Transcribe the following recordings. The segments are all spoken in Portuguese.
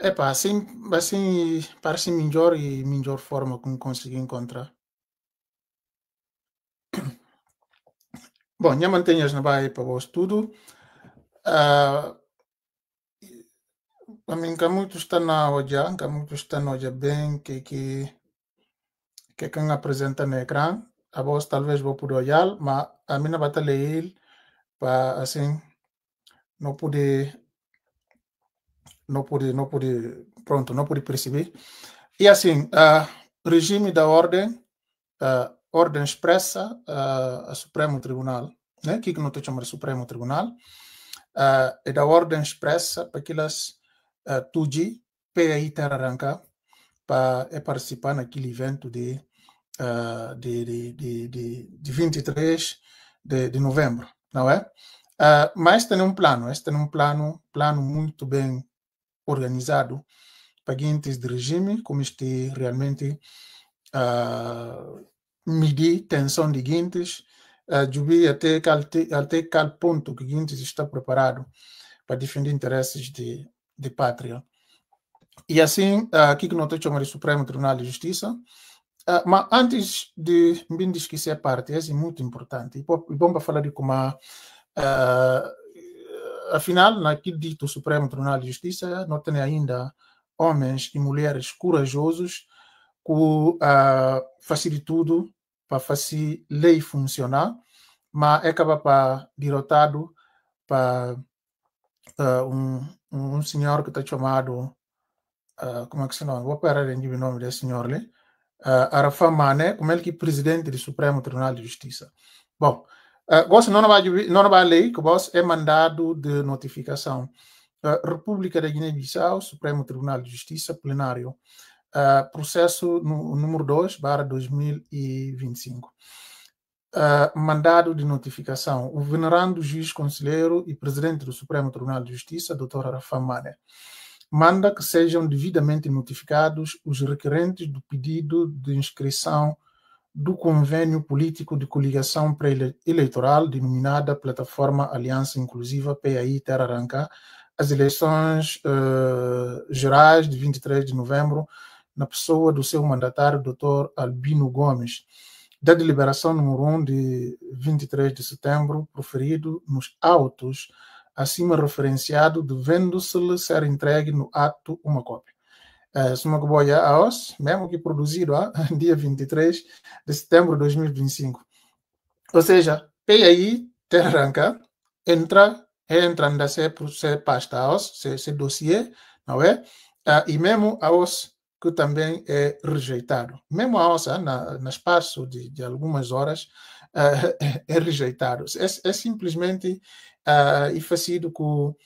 Epá, assim parece melhor e melhor forma como consegui encontrar. Bom, já mantenhas na Bahia para vós tudo. Ah, a mim que muito está na olha, que muito está na olha bem que quem apresenta no ecrã. A vós talvez vou poder olhar, mas a mim não vai ler ele para assim não pude, pronto, não pude perceber. E assim, regime da ordem, ordem expressa a Supremo Tribunal, né? Que não te chama de Supremo Tribunal, e da ordem expressa para aquelas tudo PAI ter arrancar para participar naquele evento de 23 de novembro, não é? Mas tem um plano, plano muito bem organizado para guintes de regime, como este realmente medir tensão de guintes, jubi até qual ponto que guintes está preparado para defender interesses de pátria. E assim, aqui que nós chamamos de Supremo Tribunal de Justiça, mas antes de me esquecer a parte, é muito importante, e bom para falar de como afinal, naquele dito Supremo Tribunal de Justiça, não tem ainda homens e mulheres corajosos que fazem tudo para fazer lei funcionar, mas acaba para derrotado para um senhor que está chamado, como é que se chama? Vou parar de o nome desse senhor ali. Arafat Mané, como ele que é presidente do Supremo Tribunal de Justiça. Bom, você não vai ler que você é mandado de notificação. República da Guiné-Bissau, Supremo Tribunal de Justiça, plenário. Processo número 2/2025. Mandado de notificação. O venerando juiz conselheiro e presidente do Supremo Tribunal de Justiça, Dr. Arafat Mané, manda que sejam devidamente notificados os requerentes do pedido de inscrição do convênio político de coligação pré-eleitoral denominada Plataforma Aliança Inclusiva PAI Terra Arranca, as eleições gerais de 23 de novembro, na pessoa do seu mandatário, Dr. Albino Gomes, da deliberação número 1 de 23 de setembro, proferido nos autos acima referenciado, devendo-se-lhe ser entregue no ato uma cópia. Se uma boia aos, mesmo que produzido dia 23 de setembro de 2025. Ou seja, PAI Terra Arranca entra na ser pasta aos, se dossiê, não é? E mesmo aos que também é rejeitado. Mesmo aos, na espaço de algumas horas, é rejeitado. É simplesmente e fazido com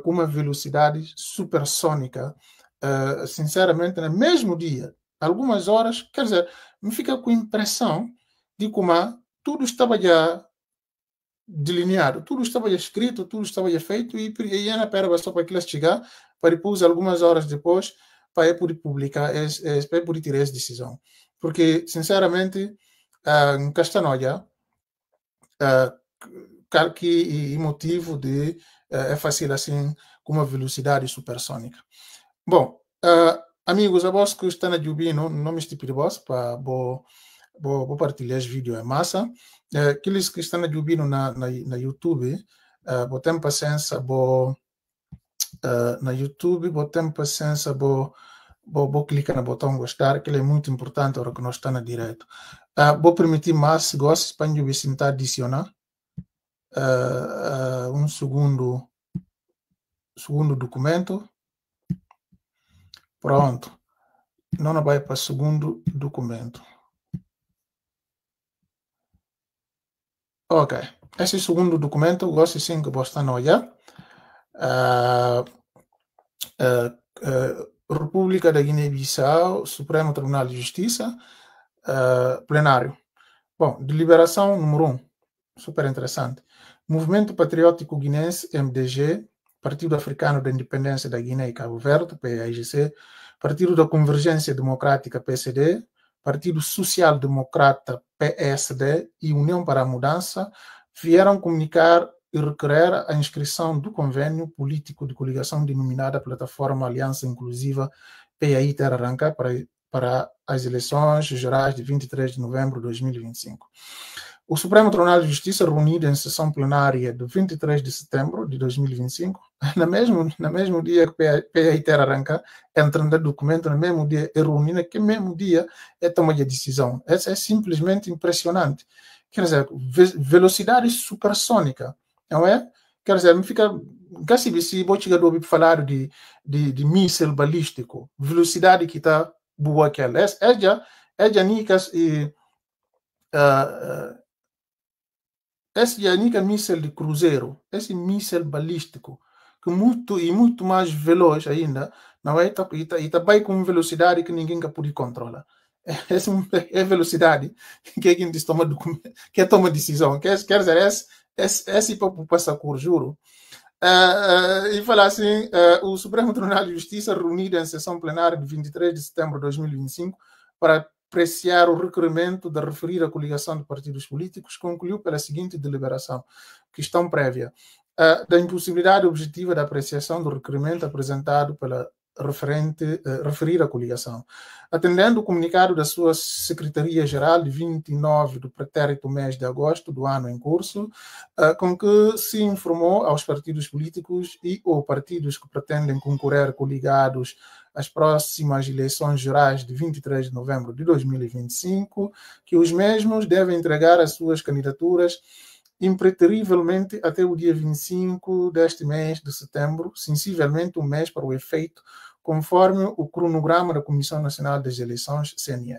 uma velocidade supersônica, sinceramente, no mesmo dia, algumas horas, quer dizer, me fica com a impressão de como tudo estava já delineado, tudo estava já escrito, tudo estava já feito, e na perda só para aquilo chegar, para depois, algumas horas depois, para poder publicar, para poder tirar essa decisão. Porque, sinceramente, em Castanoia, que motivo de é fácil assim com uma velocidade supersônica. Bom, amigos, a voz que está na YouTube não me estipule voz para vou partilhar esse vídeo é massa. Aqueles que estão na YouTube na YouTube, botem paciência, na YouTube, botem paciência, vou clicar no botão gostar, que ele é muito importante para que nós está na direto. Vou permitir mais, se gosta, para eu sentar adicionar um segundo documento. Pronto. Não vai para o segundo documento. Ok. Esse segundo documento, gosto sim que você está a olhar. República da Guiné-Bissau, Supremo Tribunal de Justiça, plenário. Bom, deliberação número 1. Super interessante. Movimento Patriótico Guinense, MDG, Partido Africano da Independência da Guiné e Cabo Verde, PAIGC, Partido da Convergência Democrática, PSD, Partido Social Democrata, PSD e União para a Mudança, vieram comunicar e requerer a inscrição do convênio político de coligação denominada Plataforma Aliança Inclusiva PAI Terra Arranca para as eleições gerais de 23 de novembro de 2025. O Supremo Tribunal de Justiça, reunido em sessão plenária de 23 de setembro de 2025, no mesmo dia que PAI Terra Arranca entrando no documento, no mesmo dia é reunido, que mesmo dia é tomada a decisão. Essa é simplesmente impressionante. Quer dizer, velocidade supersônica, não é? Quer dizer, fica... Se vou chegar a falar de míssil balístico, velocidade que está boa aquela. É já nicas e... esse é a única míssil de cruzeiro, esse míssil balístico, que muito mais veloz ainda, não é? E também com velocidade que ninguém pode controlar. Essa é a velocidade que a gente toma decisão. Quer dizer, esse para passar por juro. E falar assim, o Supremo Tribunal de Justiça, reunido em sessão plenária de 23 de setembro de 2025, para apreciar o requerimento da referida coligação de partidos políticos, concluiu pela seguinte deliberação: questão prévia, da impossibilidade objetiva da apreciação do requerimento apresentado pela referida coligação. Atendendo o comunicado da sua Secretaria-Geral de 29 do pretérito mês de agosto do ano em curso, com que se informou aos partidos políticos e ou partidos que pretendem concorrer coligados às próximas eleições gerais de 23 de novembro de 2025, que os mesmos devem entregar as suas candidaturas impreterivelmente até o dia 25 deste mês de setembro, sensivelmente um mês para o efeito, conforme o cronograma da Comissão Nacional das Eleições, CNE.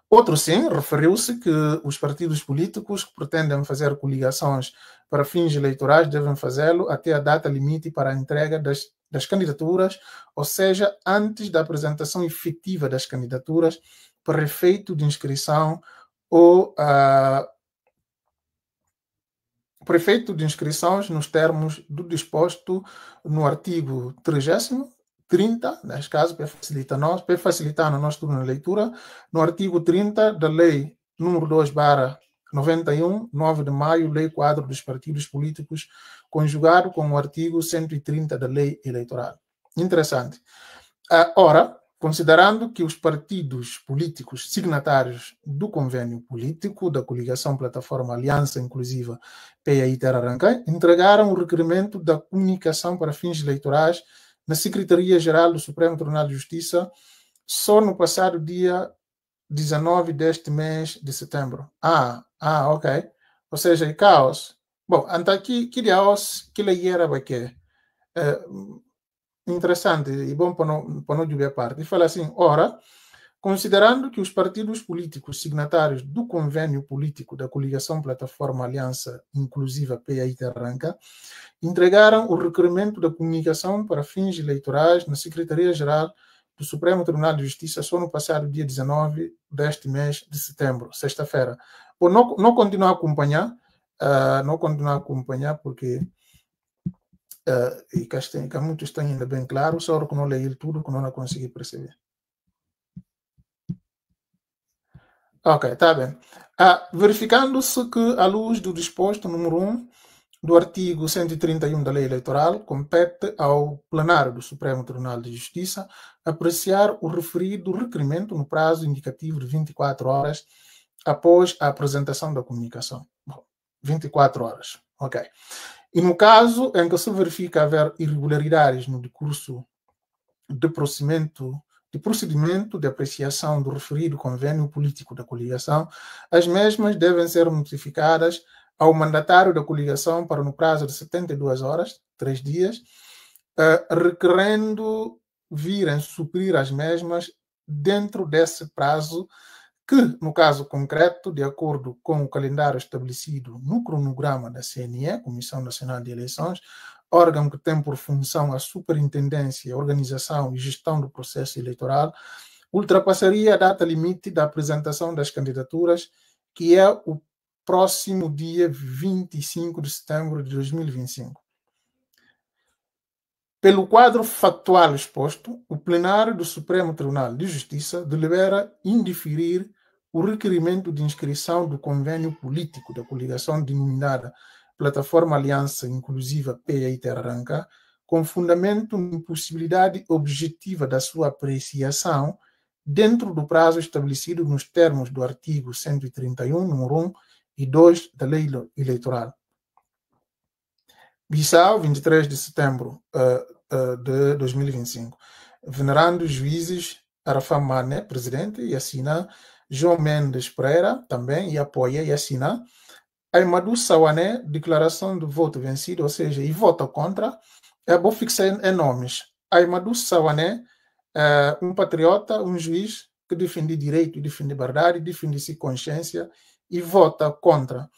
Outro sim, referiu-se que os partidos políticos que pretendem fazer coligações para fins eleitorais devem fazê-lo até a data limite para a entrega das candidaturas, ou seja, antes da apresentação efetiva das candidaturas para efeito de inscrição ou prefeito de inscrições nos termos do disposto no artigo 30, neste caso, para facilitar no nosso turno de leitura, no artigo 30 da Lei número 2/91, 9 de maio, Lei Quadro dos Partidos Políticos, conjugado com o artigo 130 da Lei Eleitoral. Interessante. Ora, considerando que os partidos políticos signatários do convênio político da coligação Plataforma Aliança Inclusiva PAI Terra Arranca entregaram o requerimento da comunicação para fins eleitorais na Secretaria-Geral do Supremo Tribunal de Justiça só no passado dia 19 deste mês de setembro. Ok. Ou seja, caos. Bom, então aqui, que caos que ele era aqui. Interessante e bom para não jogar parte. E fala assim, ora, considerando que os partidos políticos signatários do convênio político da coligação Plataforma Aliança Inclusiva PAI Terra Arranca entregaram o requerimento da comunicação para fins eleitorais na Secretaria-Geral do Supremo Tribunal de Justiça só no passado dia 19 deste mês de setembro, sexta-feira. Bom, não continuar a acompanhar, porque e que muitos estão ainda bem claro, só que não leio tudo, que não consegui perceber. Ok, está bem. Verificando-se que, à luz do disposto número 1 do artigo 131 da Lei Eleitoral, compete ao plenário do Supremo Tribunal de Justiça apreciar o referido requerimento no prazo indicativo de 24 horas após a apresentação da comunicação. Bom, 24 horas, ok. E no caso em que se verifica haver irregularidades no decurso de procedimento de apreciação do referido convênio político da coligação, as mesmas devem ser notificadas ao mandatário da coligação para no prazo de 72 horas, 3 dias, requerendo virem suprir as mesmas dentro desse prazo que, no caso concreto, de acordo com o calendário estabelecido no cronograma da CNE, Comissão Nacional de Eleições, órgão que tem por função a superintendência, organização e gestão do processo eleitoral, ultrapassaria a data limite da apresentação das candidaturas, que é o próximo dia 25 de setembro de 2025. Pelo quadro factual exposto, o plenário do Supremo Tribunal de Justiça delibera indeferir o requerimento de inscrição do convênio político da coligação denominada Plataforma Aliança Inclusiva PAI Terra Arranca, com fundamento em possibilidade objetiva da sua apreciação dentro do prazo estabelecido nos termos do artigo 131, número 1 e 2 da Lei Eleitoral. Bissau, 23 de setembro de 2025. Venerando os juízes Arafat Mané, presidente, e assina João Mendes Pereira, também, e apoia e assina Aimadu Sawané, declaração de voto vencido, ou seja, e vota contra. Vou fixar em nomes. Aimadu Sawané, um patriota, um juiz que defende direito, defende verdade, defende-se consciência e vota contra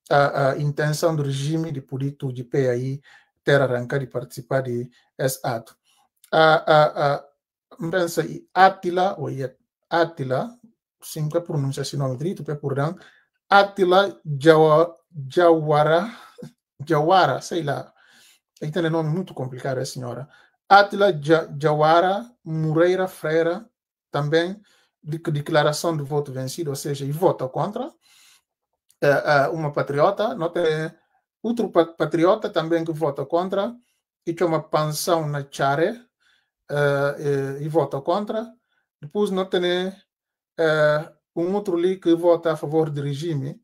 a intenção do regime de político de PAI Terra Arranca de participar de esse ato. Pensa Átila, ou Átila, sim, que pronuncia esse nome direito, perdão, Átila Jawara, sei lá, aí tem um nome muito complicado, a senhora. Átila Jawara Moreira Freira, também, declaração de voto vencido, ou seja, e vota contra. Uma patriota, não tem outro patriota também que vota contra, e chama Pensão na Chare, e vota contra. Depois não tem um outro ali que vota a favor do regime,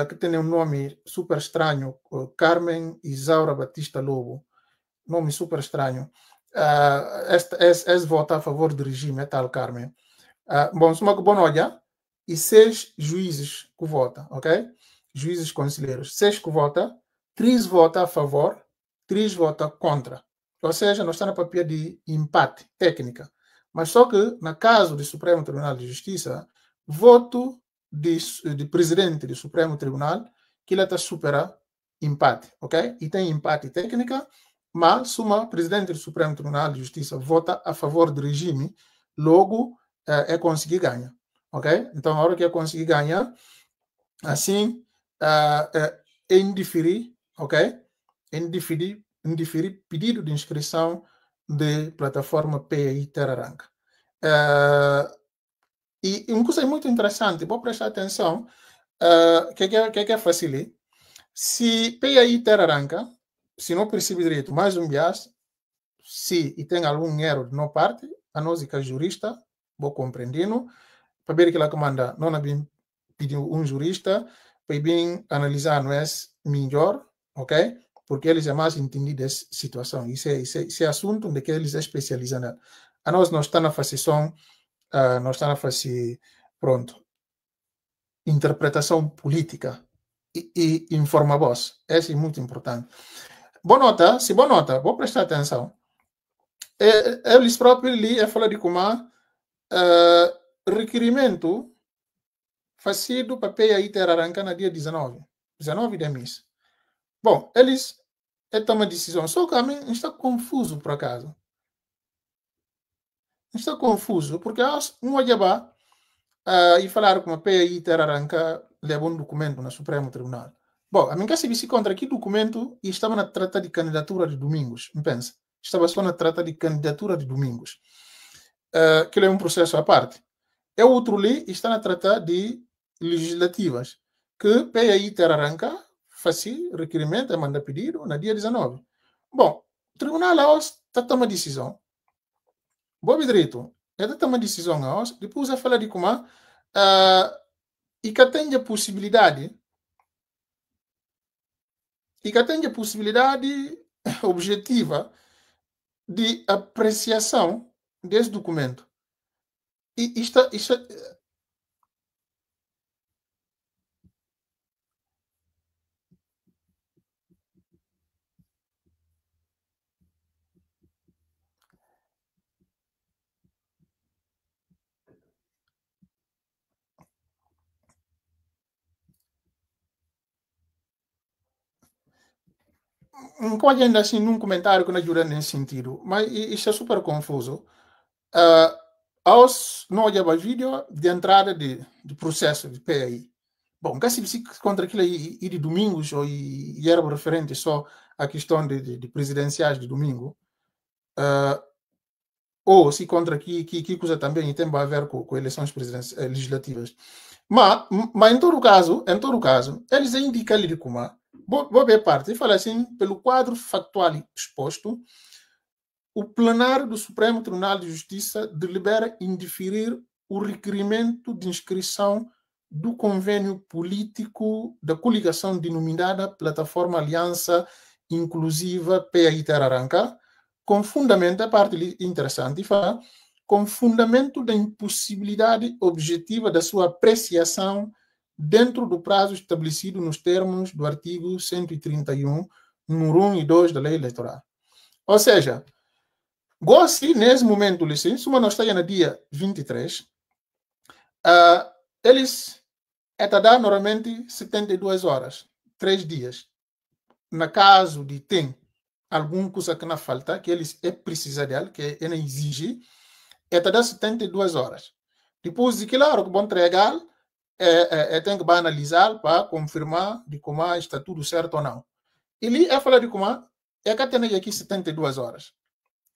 que tem um nome super estranho, Carmen Isaura Batista Lobo, nome super estranho. Esse vota a favor do regime, é tal Carmen. Bom, só que bom olha, e 6 juízes que votam, ok? Juízes conselheiros. 6 que votam, 3 votam a favor, 3 votam contra. Ou seja, nós estamos na papel de empate técnica. Mas só que, no caso do Supremo Tribunal de Justiça, voto de presidente do Supremo Tribunal, que ele está supera empate, ok? E tem empate técnica, mas uma presidente do Supremo Tribunal de Justiça vota a favor do regime, logo é conseguir ganhar. Ok? Então, a hora que eu conseguir ganhar, assim, é indeferir, ok? Indeferir pedido de inscrição de plataforma PAI Terra Arranca. E uma coisa muito interessante, vou prestar atenção, que é fácil. Se PAI Terra Arranca, se não percebe direito, mais um bias, se e tem algum erro de nossa parte, a nós que é jurista, vou compreendendo, para ver que ela comanda, não havia pedido um jurista para bem analisar não é melhor, ok? Porque eles é mais entendido dessa situação. Isso é assunto de que eles especializam. A nós não está na fação, não está na fase, pronto, interpretação política e informa a voz. Isso é muito importante. Boa nota, se boa nota, vou prestar atenção. Eles próprios ali falam de como requerimento fazido para PAI Terra Arranca no dia 19 de mês. Bom, eles tomam decisão, só que a mim está confuso por acaso. Está confuso, porque um olhava e falaram com a PAI Terra Arranca levou um documento no Supremo Tribunal. Bom, a mim que se contra que documento e estava na trata de candidatura de Domingos, não pensa? Estava só na trata de candidatura de Domingos. Que é um processo à parte. É outro lei está na trata de legislativas, que PAI Terra Arranca faz requerimento, manda pedido no dia 19. Bom, o tribunal está tomando decisão. Bom direito, ele toma decisão, depois ele fala de como e que tem a possibilidade objetiva de apreciação desse documento. E isto pode ainda assim num comentário que não ajuda nesse sentido, mas isso é super confuso. Não olhava vídeo de entrada de processo de PAI. Bom, se contra aquilo e de domingos ou e era referente só à questão de presidenciais de domingo, ou se contra que coisa também tem a ver com eleições legislativas. Mas em todo caso, eles indicam ali como vou ver parte. E fala assim, pelo quadro factual exposto, o plenário do Supremo Tribunal de Justiça delibera indeferir o requerimento de inscrição do convênio político da coligação denominada Plataforma Aliança Inclusiva PAI Tararanca, com fundamento, a parte interessante, fala, com fundamento da impossibilidade objetiva da sua apreciação dentro do prazo estabelecido nos termos do artigo 131, número 1 e 2 da lei eleitoral. Ou seja, Gossi, nesse momento, se nós estamos no dia 23, eles estão normalmente 72 horas, 3 dias. No caso de tem alguma coisa que não falta, que eles precisam dela, que ele exige, está 72 horas. Depois de que hora que vão entregar, tem que analisar para confirmar de como está tudo certo ou não. Ele fala de como é que tem aqui 72 horas.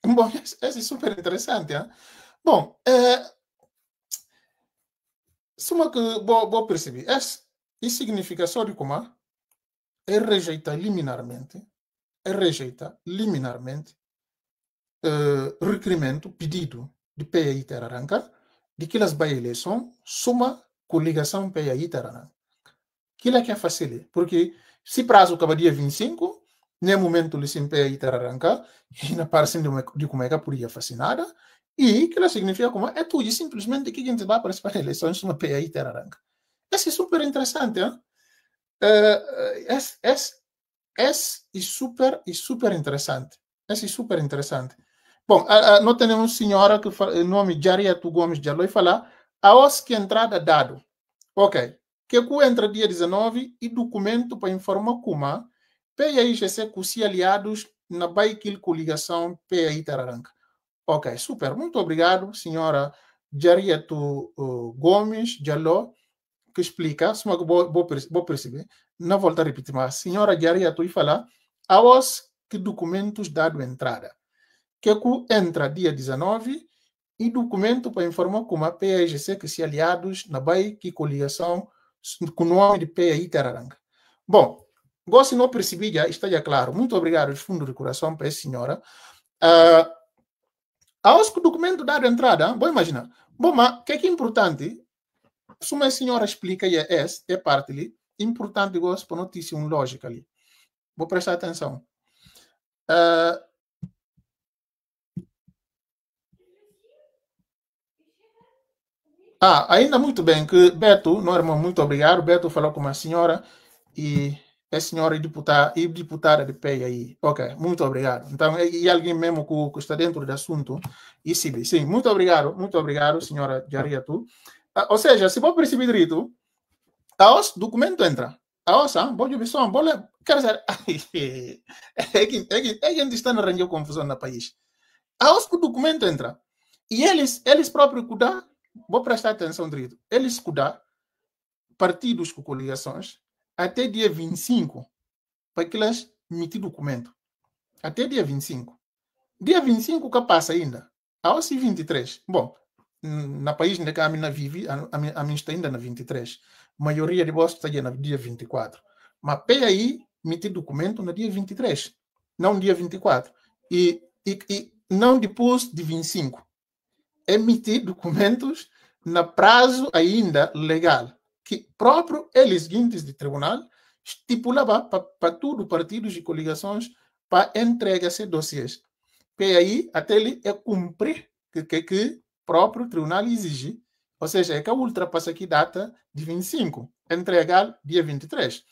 Bom, isso é super interessante. Hein? Bom, suma que vou perceber. Isso significa só de como é rejeitar liminarmente requerimento, pedido de PAI Tararanca, de que elas vai eleição, suma coligação PAI Tararanca. Aquilo é que é fácil, porque se prazo acaba dia 25, no momento ele se PAI Tararanca, e na parte de como é que podia fascinada, e que ela significa como é tudo simplesmente que a gente vai participar da eleição em uma PAI Tararanca. Isso é super interessante, hein? É super interessante. Esse é super interessante. Bom, nós temos uma senhora que o nome Jariatu Gomes de Aloy fala a os que entrada dado. Ok. Que entra dia 19 e documento para informar como PAIGC com se aliados na Baikil coligação PAI Tararanca. Ok, super. Muito obrigado, senhora Jariatu Gomes de Aloy, que explica, se vou perceber, não volto a repetir, mas a senhora Jariatu fala a os que documentos dado entrada. Que entra dia 19 e documento para informar como a PAIGC que se aliados na BAI que coligação com o nome de PAI Tararanca. Bom, gosto não percebi já, está já claro. Muito obrigado de fundo de coração para essa senhora. Aos que o documento dado entrada, vou imaginar. Bom, mas o que é importante? Se uma senhora explica é parte ali, importante gosto para notícia lógica ali. Vou prestar atenção. Ainda muito bem que Beto, não, irmão, muito obrigado. Beto falou com uma senhora e a senhora e deputada de PEI aí. Ok, muito obrigado. Então, e alguém mesmo que está dentro do assunto, e sim, muito obrigado, senhora Jariatu. Ou seja, se vou perceber direito, o documento entra. Vou ver só, quer dizer, a gente está arranjando confusão no país. O documento entra. E eles próprios cuidam. Vou prestar atenção direito. Eles cuidam partidos com coligações até dia 25 para que elas emitir documento. Até dia 25. Dia 25 que passa ainda. Aos 23. Bom, no país onde a minha vive, a minha está ainda na 23. A maioria de vós está no dia 24. Mas PAI emitir documento no dia 23. Não dia 24. E não depois de 25. Emitir documentos no prazo ainda legal, que próprio eles, guintes de tribunal, estipulava para tudo partidos e coligações para entregar-se dossiês. E aí, até ele cumprir que próprio tribunal exige, ou seja, é que ultrapassa aqui data de 25, entregar dia 23.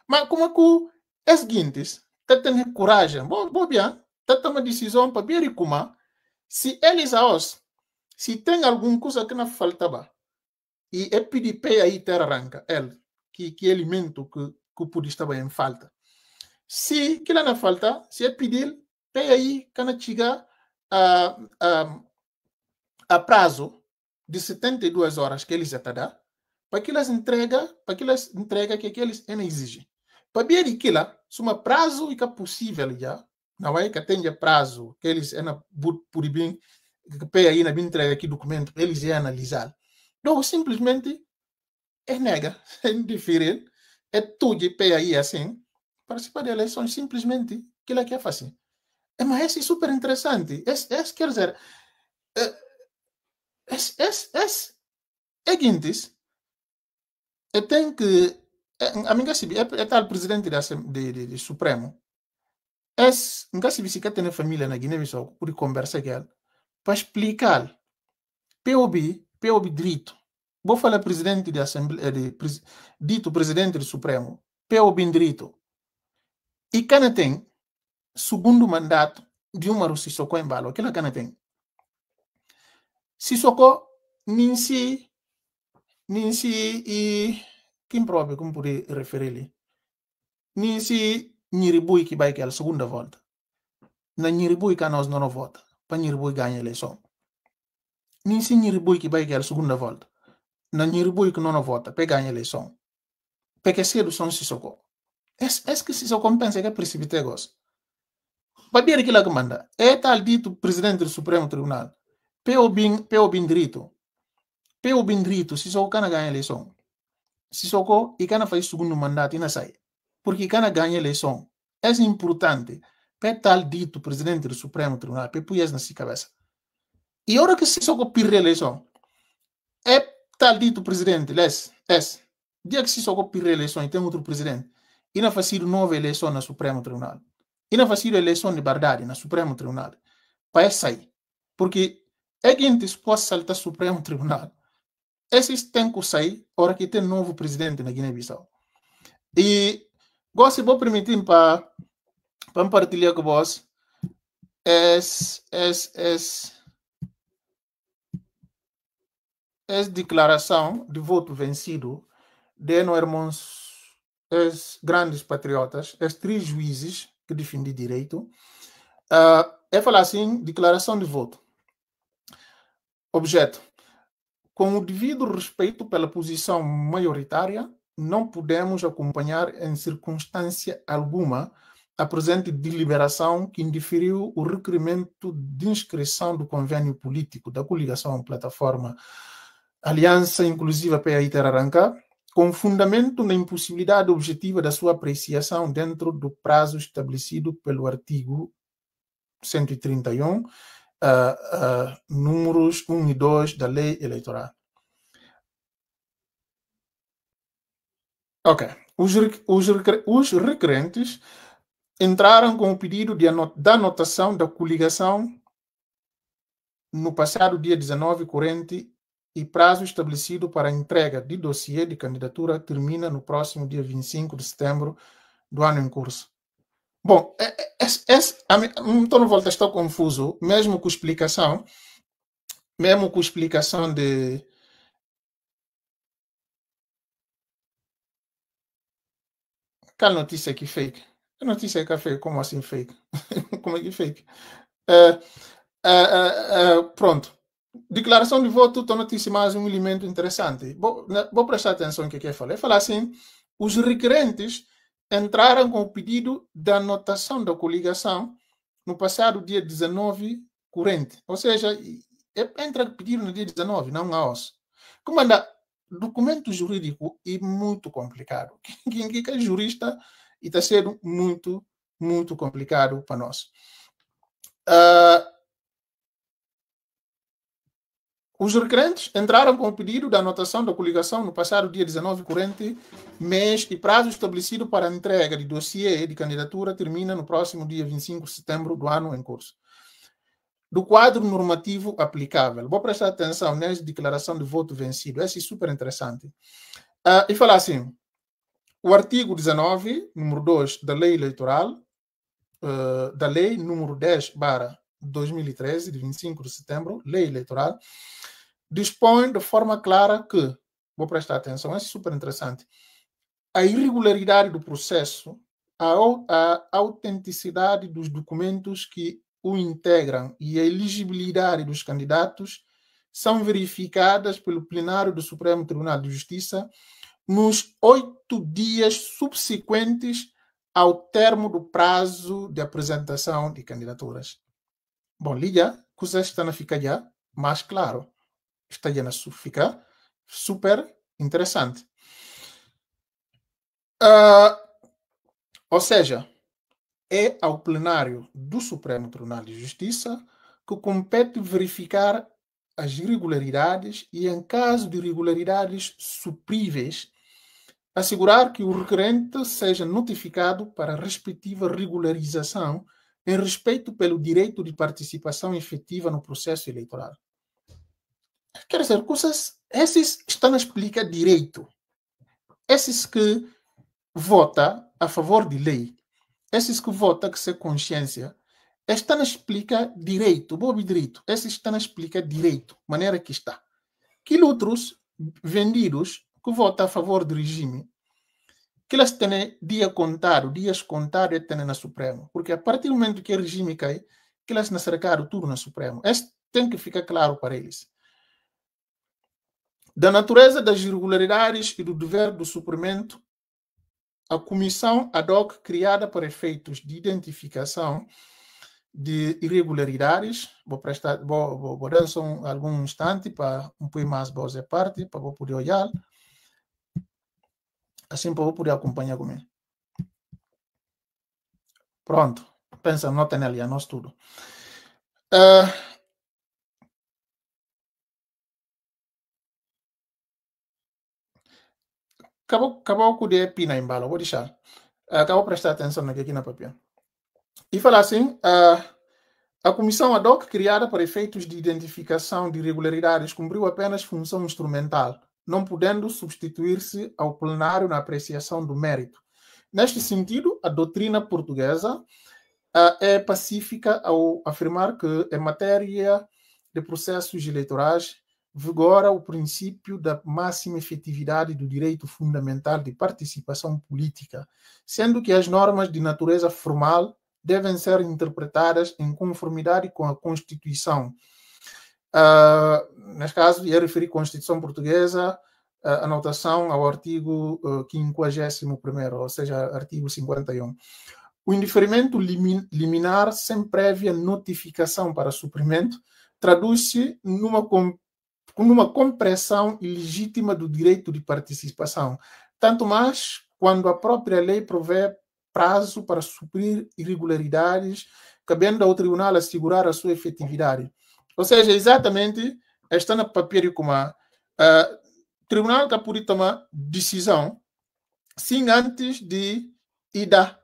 Mas como é que os guintes têm coragem, bom bem, têm uma decisão para ver como, se eles se tem alguma coisa que não faltava, e é pedir PAI Tararanca, que alimento que pode estar em falta. Se que não falta, se é pedir PAI que não chega a prazo de 72 horas que eles já estão para que eles entregam que eles exigem. Para ver aquilo, se um prazo é possível já, não é que tenha prazo que eles por bem que PAI na entrega aqui documento, eles iam analisar. Então, simplesmente, nega, é indiferente, é tudo de PAI assim, participar de eleições simplesmente que ele quer fazer. Mas é super interessante. Quer dizer, é guintes, tem que, a mim é tal presidente de Supremo, nunca se visitar tem família na Guiné-Bissau, por conversar com ele, para explicar, POB direito, vou falar presidente da Assembleia, dito presidente do Supremo, POB direito, e cana tem segundo mandato de Umaru Sissoko em balo, aquela cana tem. Sissoko, Ninsi e quem próprio, como poder referir-lhe, Ninsi Nhiribui que vai que é a segunda volta. Na Nhiribui que nós não vota, para Nhiribui ganhar a eleição. Ninsi Nhiribui que vai que é a segunda volta. Na Nhiribui que não vota, para ganhar a eleição. Porque cedo são Sissoko. É que Sissoko pensa que é precipitado. Para ver aquilo que manda, é tal dito presidente do Supremo Tribunal, POB direito, Sissoko cana ganha a eleição. Sissoko e cana faz segundo mandato e não sai. Porque cana ganha a eleição. É importante para tal dito presidente do Supremo Tribunal, para pôr isso na sua cabeça. E a hora que Sissoko perde a eleição, é tal dito presidente, dia que Sissoko perde a eleição e tem outro presidente, e não faz nova eleição no Supremo Tribunal. E não faz eleição de verdade no Supremo Tribunal. Para sair. Porque é que a gente pode saltar o Supremo Tribunal. Esses têm que sair hora que tem novo presidente na Guiné-Bissau. E gosto de permitir para compartilhar com vós essa declaração de voto vencido de nós irmãos grandes patriotas, esses 3 juízes que defendem direito. É falar assim, declaração de voto. Objeto. Com o devido respeito pela posição maioritária, não podemos acompanhar em circunstância alguma a presente deliberação que indiferiu o requerimento de inscrição do convênio político da coligação plataforma Aliança Inclusiva PAI Terra com fundamento na impossibilidade objetiva da sua apreciação dentro do prazo estabelecido pelo artigo 131, números 1 e 2 da lei eleitoral. Ok. Os requerentes entraram com o pedido da anotação da coligação no passado dia 19 corrente e prazo estabelecido para a entrega de dossiê de candidatura termina no próximo dia 25 de setembro do ano em curso. Bom, então não volta a estar confuso, mesmo com explicação de... Qual notícia que fake? A notícia que é fake, como assim fake? Como é que fake? Pronto. Declaração de voto, estou notícia mais um elemento interessante. Vou prestar atenção no que eu falei. Falar assim, os requerentes entraram com o pedido da anotação da coligação no passado dia 19 corrente. Ou seja, entra pedido no dia 19, não a os. Como anda, documento jurídico é muito complicado. Quem é jurista e está sendo muito, muito complicado para nós. Os requerentes entraram com o pedido da anotação da coligação no passado dia 19 corrente, mês e prazo estabelecido para a entrega de dossiê de candidatura termina no próximo dia 25 de setembro do ano em curso. Do quadro normativo aplicável. Vou prestar atenção nessa declaração de voto vencido. Essa é super interessante. E falar assim, o artigo 19, número 2 da lei eleitoral, da lei número 10/2013, de 25 de setembro, lei eleitoral, dispõe de forma clara que, vou prestar atenção, é super interessante, a irregularidade do processo, a autenticidade dos documentos que o integram e a elegibilidade dos candidatos são verificadas pelo plenário do Supremo Tribunal de Justiça nos 8 dias subsequentes ao termo do prazo de apresentação de candidaturas. Bom, Lídia, coisa está na fica já mais claro. Está já na fica super interessante. Ou seja, é ao plenário do Supremo Tribunal de Justiça que compete verificar as irregularidades e, em caso de irregularidades supríveis, assegurar que o requerente seja notificado para a respectiva regularização em respeito pelo direito de participação efetiva no processo eleitoral. Quer dizer, esses estão a explicar direito. Esses que votam a favor de lei, esses que votam que se consciência, estão a explicar direito, bom direito. Esses estão a explicar direito, maneira que está. Que outros vendidos que votam a favor do regime, que elas têm dias contados e têm na Supremo. Porque a partir do momento que o regime cai, que elas não cercaram tudo na Supremo. Isso tem que ficar claro para eles. Da natureza das irregularidades e do dever do suprimento, a comissão ad hoc criada para efeitos de identificação de irregularidades, vou dar só algum instante para um pouco mais fazer parte, para eu poder olhar, assim para eu poder acompanhar comigo. Pronto, pensa, não tem ali, nós tudo. Acabou com o de pina em bala, vou deixar. Acabou prestar atenção aqui na papel. E fala assim, a comissão ad hoc criada para efeitos de identificação de irregularidades cumpriu apenas função instrumental, não podendo substituir-se ao plenário na apreciação do mérito. Neste sentido, a doutrina portuguesa é pacífica ao afirmar que, em matéria de processos eleitorais, vigora o princípio da máxima efetividade do direito fundamental de participação política, sendo que as normas de natureza formal devem ser interpretadas em conformidade com a Constituição. Neste caso, ia referir à Constituição Portuguesa, anotação ao artigo 51º, ou seja, artigo 51. O indeferimento liminar sem prévia notificação para suprimento traduz-se numa compressão ilegítima do direito de participação, tanto mais quando a própria lei provê prazo para suprir irregularidades, cabendo ao tribunal assegurar a sua efetividade. Ou seja, exatamente, está no papel como o tribunal que pode tomar decisão sem antes de ir da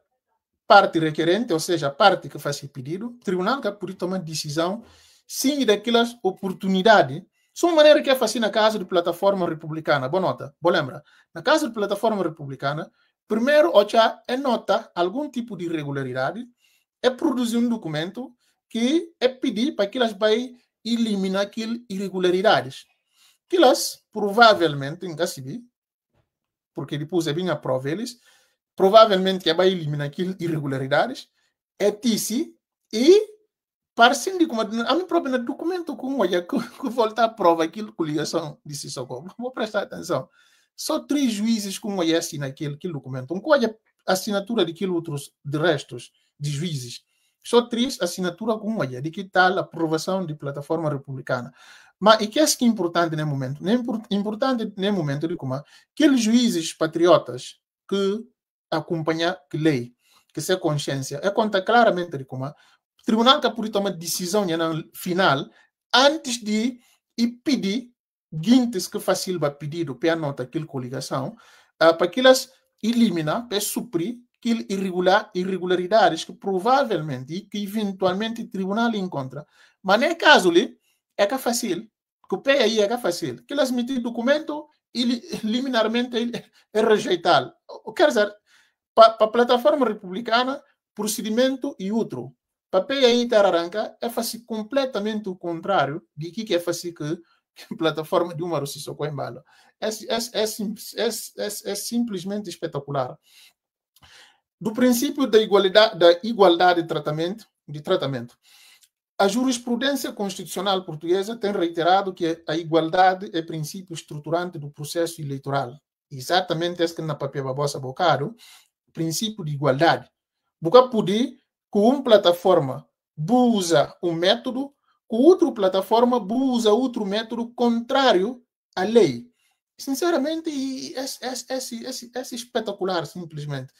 parte requerente, ou seja, a parte que faz o pedido, o tribunal que pode tomar decisão sem daquelas oportunidades. São maneira que é fazer na casa de plataforma republicana. Boa nota, boa lembra. Na casa de plataforma republicana, primeiro, é nota algum tipo de irregularidade, é produzir um documento que é pedir para que elas vai eliminar aquelas irregularidades. Que elas, provavelmente, em Gacibi, porque depois é bem a prova eles, provavelmente que vai eliminar aquelas irregularidades, é TC e parecendo como a minha própria documento com que volta a prova aquilo que ligação disse socorro. Vou prestar atenção. Só 3 juízes com assinam aquele documento. Qual é a assinatura daqueles outros de restos de juízes? Só 3 assinaturas com de que tal a aprovação de plataforma republicana. Mas e que é importante nesse momento? Importante nesse momento de como aqueles juízes patriotas que acompanham a lei, que se consciência, é conta claramente de como o tribunal que pode tomar decisão no final antes de pedir guintes que fácil vai pedir para nota aquela coligação para que elas eliminem, para suprir aquelas irregularidades que provavelmente e que eventualmente o tribunal encontra. Mas nesse caso ali, é que é fácil. Que o PAI é que é fácil. Que elas metem documento e liminarmente é rejeitado. Quer dizer, para a plataforma republicana, procedimento e outro. Para a PAI Tararanca é fazer completamente o contrário de que é fazer que a plataforma de uma Rossissoko em bala. É simplesmente espetacular. Do princípio da igualdade de tratamento. A jurisprudência constitucional portuguesa tem reiterado que a igualdade é princípio estruturante do processo eleitoral. Exatamente esse que na papel babosa bocado, princípio de igualdade. Porque poder com uma plataforma usa um método, com outra plataforma usa outro método contrário à lei. Sinceramente, é espetacular, simplesmente.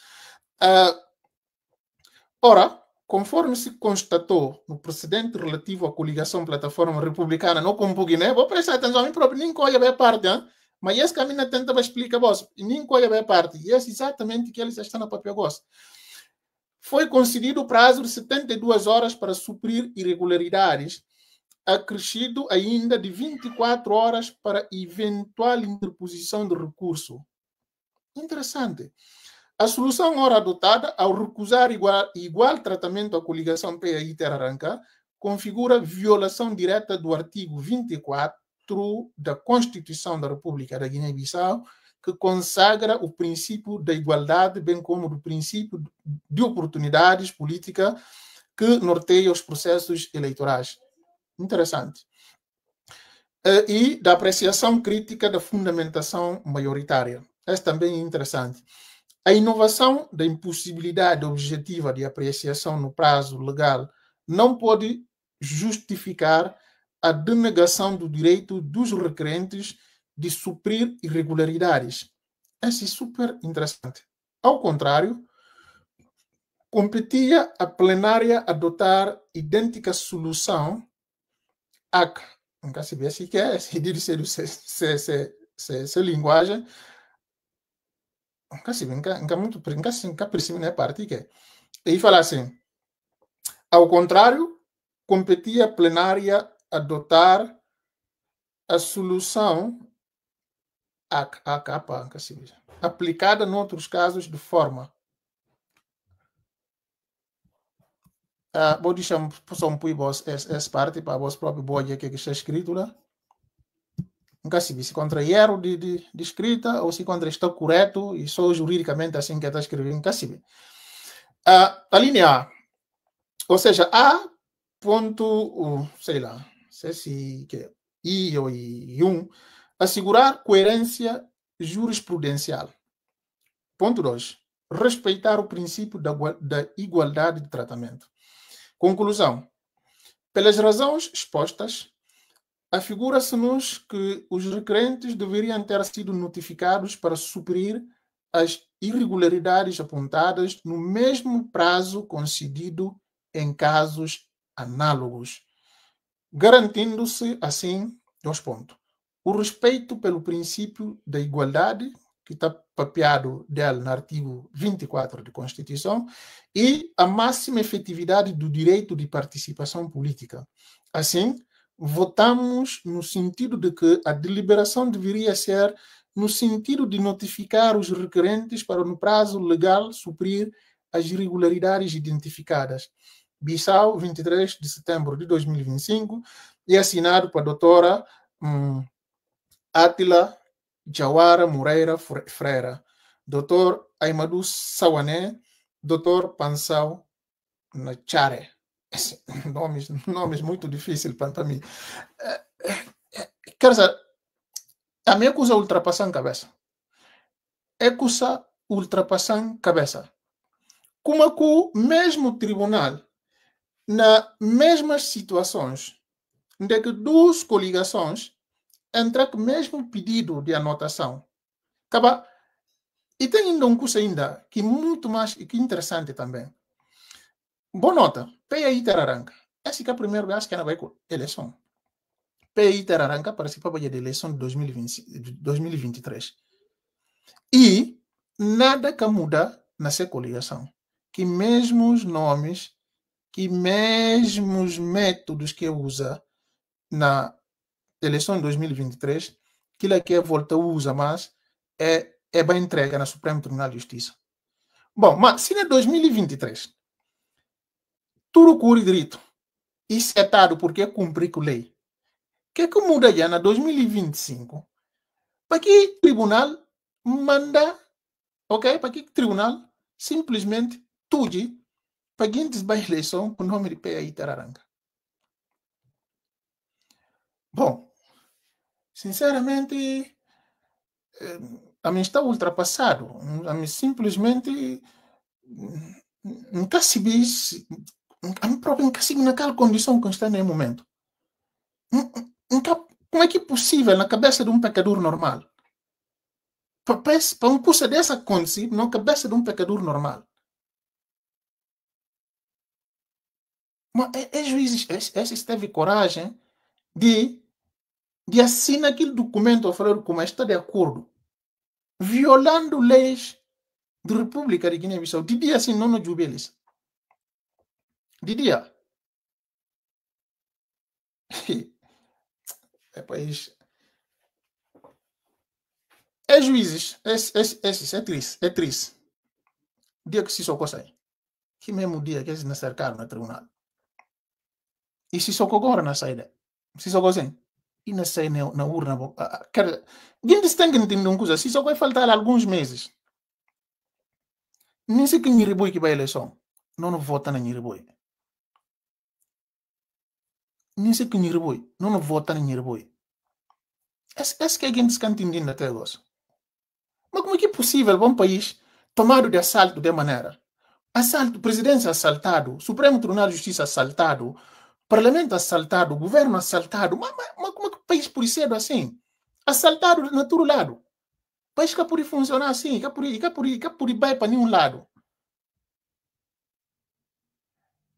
Ora, conforme se constatou no precedente relativo à coligação plataforma republicana no Compuguiné, vou prestar atenção a mim próprio, nem coisa bem parte, hein? Mas esse caminho tenta explicar vos, nem coisa bem parte, e é exatamente o que eles estão na papel gosto. Foi concedido o prazo de 72 horas para suprir irregularidades, acrescido ainda de 24 horas para eventual interposição de recurso. Interessante. A solução ora adotada, ao recusar igual tratamento à coligação PAI Terra configura violação direta do artigo 24 da Constituição da República da Guiné-Bissau, que consagra o princípio da igualdade, bem como do princípio de oportunidades políticas que norteia os processos eleitorais. Interessante. E da apreciação crítica da fundamentação maioritária. Esse também é interessante. A inovação da impossibilidade objetiva de apreciação no prazo legal não pode justificar a denegação do direito dos requerentes de suprir irregularidades. Esse é super interessante. Ao contrário, competia a plenária adotar idêntica solução a nunca se vê se quer se linguagem nunca percebe né parte que e fala assim, ao contrário, competia a plenária adotar a solução a capa nunca se vê aplicada noutros casos de forma vou deixar só um pouco essa parte para vos próprio boia que está escrito lá. Nunca se vê se contra erro de escrita ou se contra está correto e só juridicamente assim que está escrevendo, nunca se vê. A linha A, ou seja, A ponto, sei lá, se que I ou I1, assegurar coerência jurisprudencial. Ponto 2, respeitar o princípio da igualdade de tratamento. Conclusão. Pelas razões expostas, afigura-se-nos que os requerentes deveriam ter sido notificados para suprir as irregularidades apontadas no mesmo prazo concedido em casos análogos, garantindo-se, assim, 2 pontos. O respeito pelo princípio da igualdade, que está papeado dele no artigo 24 da Constituição, e a máxima efetividade do direito de participação política. Assim, votamos no sentido de que a deliberação deveria ser no sentido de notificar os requerentes para, no prazo legal, suprir as irregularidades identificadas. Bissau, 23 de setembro de 2025, e assinado por a doutora Átila Jawara Moreira Freira, doutor Aimadu Sawané, doutor Pansau Nachare. Nomes muito difíceis para mim. Quer dizer, a minha coisa ultrapassando cabeça. É coisa ultrapassando cabeça. Como é que o mesmo tribunal, nas mesmas situações, de que 2 coligações entram com o mesmo pedido de anotação. Acaba. E tem ainda um curso ainda que é muito mais que interessante também. Boa nota. PAI Terra. Esse que é o primeiro vez que vai com eleição. PAI Terra participava da eleição de 2023. E nada que muda nessa coligação. Que mesmos nomes, que mesmos métodos que usa na eleição de 2023, aquilo que volta a usar mais é bem entrega na Supremo Tribunal de Justiça. Bom, mas se em 2023 tudo corre direito e setado porque cumprir com a lei, o que muda já na 2025? Para que o tribunal manda, ok? Para que o tribunal simplesmente tudo para quem desba eleição com o nome de PAI Terra. Bom, sinceramente, a mim está ultrapassado. A mim simplesmente nunca se vê, a mim próprio nunca se vê naquela condição que está no momento. Como é que é possível na cabeça de um pecador normal? Para uma coisa dessa acontecer na cabeça de um pecador normal. Mas juízes, esses teve coragem de assinar aquele documento, falando como está de acordo, violando leis da República de Guiné-Bissau. De dia, assim, não nos jubelis. De dia. É país. É juízes, é triste, é triste. Dia que se socorre sai. Que mesmo dia que eles nos cercaram no tribunal. E se socorre agora na saída. Se socorre sem. E na saída na urna. Quem tem que entender uma coisa, se socorre faltar alguns meses. Nem sei que Nhiriboi que vai à eleição. Não vota na Nhiriboi. Nem sei que Nhiriboi. Não vota na Nhiriboi. Esse que a gente está entendendo até agora. Mas como é que é possível um país tomado de assalto de maneira? Assalto, presidência assaltado, Supremo Tribunal de Justiça assaltado, Parlamento assaltado, governo assaltado. Mas como é que o país pode ser assim? Assaltado no outro lado. O país que pode funcionar assim, que pode ir para nenhum lado.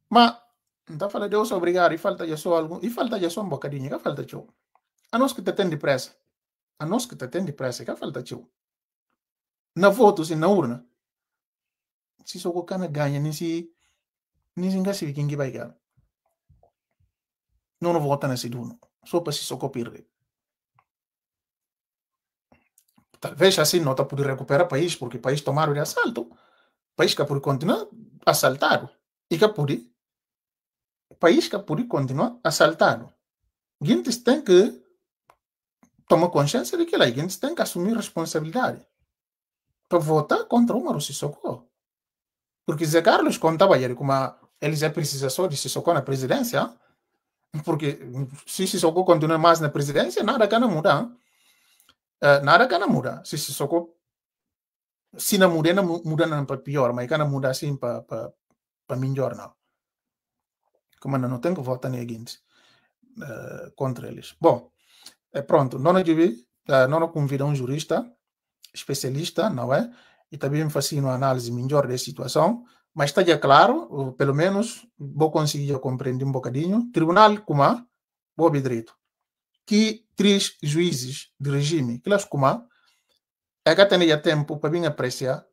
Mas, não está falando de eu sou obrigado, e falta já só um bocadinho, que falta tchau. A nós que te tem depressa. A nós que te tem depressa, que falta tchau. Na votos e na urna. Se só qualquer ganha, nem se engase quem que vai ganhar. Não vota nesse turno. Só para se socorrer perder. Talvez assim não está por recuperar o país, porque o país tomaram de assalto. O país que pode continuar assaltado. E que pode. O país que pode continuar assaltado. Gente tem que tomar consciência de que a gente tem que assumir responsabilidade para votar contra o Umaru Sissoko. Porque Zé Carlos contava ayer como eles já precisam só de Sissoko na presidência, porque se Sissoko continuar mais na presidência, nada can mudar. Nada can mudar. Se Sissoko se não muda não para pior, mas can mudar assim para melhor não. Como não tem que votar ninguém contra eles. Bom, pronto, não convida um jurista especialista, não é? E também fazer uma análise melhor da situação, mas está já claro, pelo menos vou conseguir compreender um bocadinho. Tribunal Kuma, vou direito, que 3 juízes de regime, que elas Kuma, é que tem já tempo para vir apreciar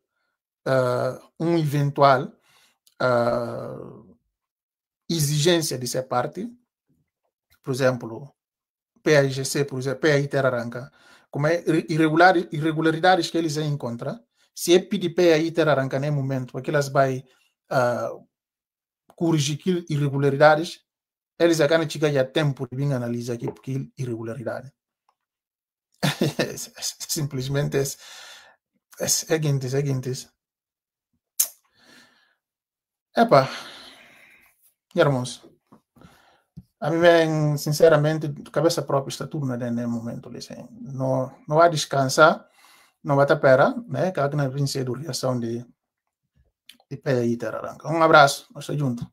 um eventual exigência de sua parte, por exemplo, PAIGC, por exemplo, PAI Terra Arranca, como é irregularidades que eles encontram, se é pedir PAI Terra Arranca no momento, porque elas vai corrigir irregularidades, eles acabam de chegar a tempo de vir analisar aqui porque irregularidade. Simplesmente é seguinte. Epa, irmãos, a mim, sinceramente, cabeça própria está tudo no momento. Assim. Não vai descansar, não vai esperar, né? Que a reação de PAI Terra Arranca. Um abraço, nós estamos juntos.